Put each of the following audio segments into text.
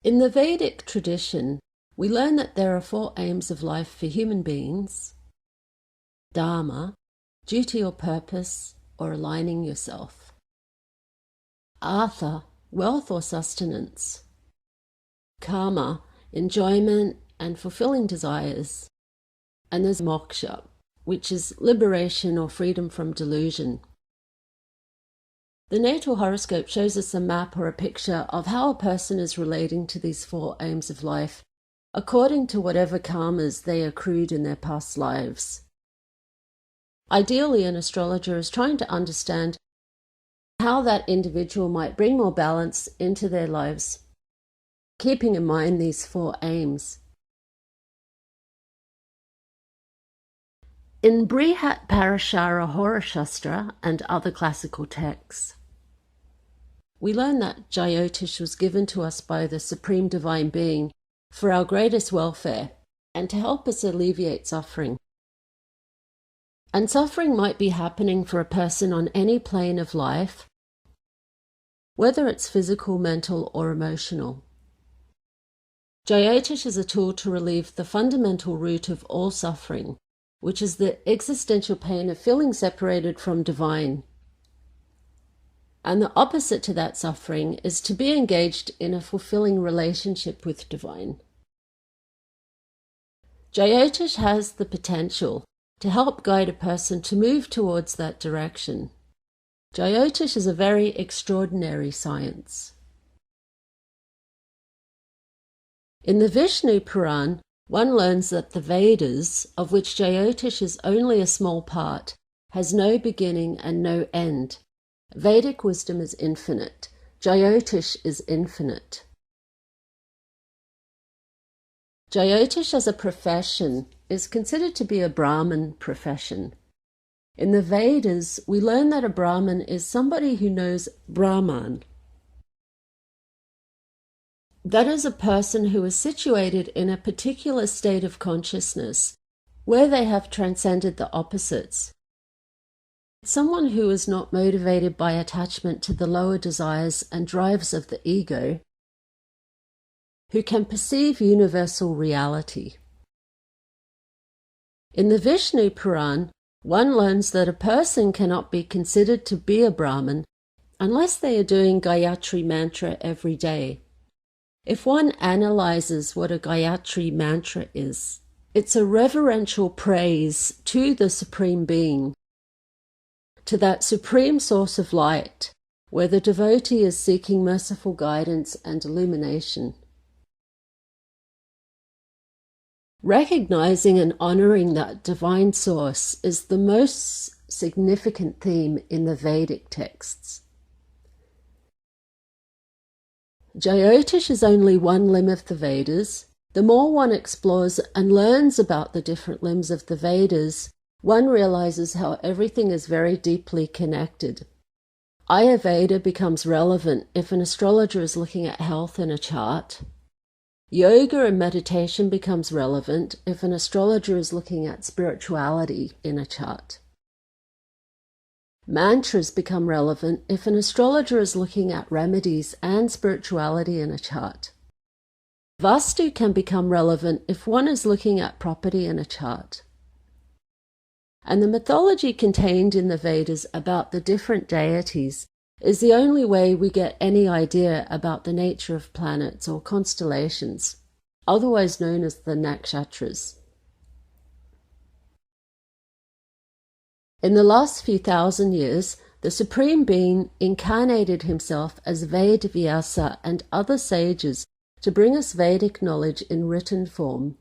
In the Vedic tradition, we learn that there are 4 aims of life for human beings: Dharma, duty or purpose, or aligning yourself; Artha, wealth or sustenance; Karma, enjoyment and fulfilling desires; and there's Moksha, which is liberation or freedom from delusion. The natal horoscope shows us a map or a picture of how a person is relating to these 4 aims of life, according to whatever karmas they accrued in their past lives. Ideally, an astrologer is trying to understand how that individual might bring more balance into their lives, keeping in mind these 4 aims. In Brihat Parashara Hora Sastra and other classical texts, we learn that Jyotish was given to us by the Supreme Divine Being for our greatest welfare and to help us alleviate suffering. And suffering might be happening for a person on any plane of life, whether it's physical, mental, or emotional. Jyotish is a tool to relieve the fundamental root of all suffering, which is the existential pain of feeling separated from divine. And the opposite to that suffering is to be engaged in a fulfilling relationship with divine. Jyotish has the potential to help guide a person to move towards that direction. Jyotish is a very extraordinary science. In the Vishnu Puran, one learns that the Vedas, of which Jyotish is only a small part, has no beginning and no end. Vedic wisdom is infinite. Jyotish is infinite. Jyotish as a profession is considered to be a Brahmin profession. In the Vedas, we learn that a Brahmin is somebody who knows Brahman. That is a person who is situated in a particular state of consciousness where they have transcended the opposites. Someone who is not motivated by attachment to the lower desires and drives of the ego, who can perceive universal reality. In the Vishnu Puran, one learns that a person cannot be considered to be a Brahmin unless they are doing Gayatri mantra every day. If one analyzes what a Gayatri mantra is, it's a reverential praise to the Supreme Being, to that supreme source of light, where the devotee is seeking merciful guidance and illumination. Recognizing and honoring that divine source is the most significant theme in the Vedic texts. Jyotish is only one limb of the Vedas. The more one explores and learns about the different limbs of the Vedas, one realizes how everything is very deeply connected. Ayurveda becomes relevant if an astrologer is looking at health in a chart. Yoga and meditation becomes relevant if an astrologer is looking at spirituality in a chart. Mantras become relevant if an astrologer is looking at remedies and spirituality in a chart. Vastu can become relevant if one is looking at property in a chart. And the mythology contained in the Vedas about the different deities is the only way we get any idea about the nature of planets or constellations, otherwise known as the nakshatras. In the last few thousand years, the Supreme Being incarnated himself as Ved Vyasa and other sages to bring us Vedic knowledge in written form.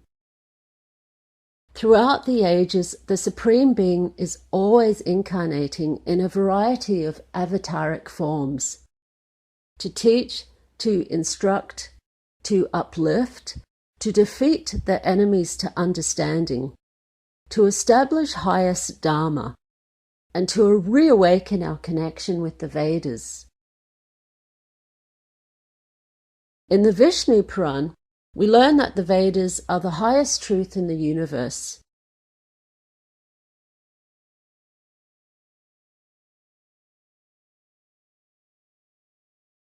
Throughout the ages, the Supreme Being is always incarnating in a variety of avataric forms, to teach, to instruct, to uplift, to defeat the enemies to understanding, to establish highest Dharma, and to reawaken our connection with the Vedas. In the Vishnu Puran, we learn that the Vedas are the highest truth in the universe.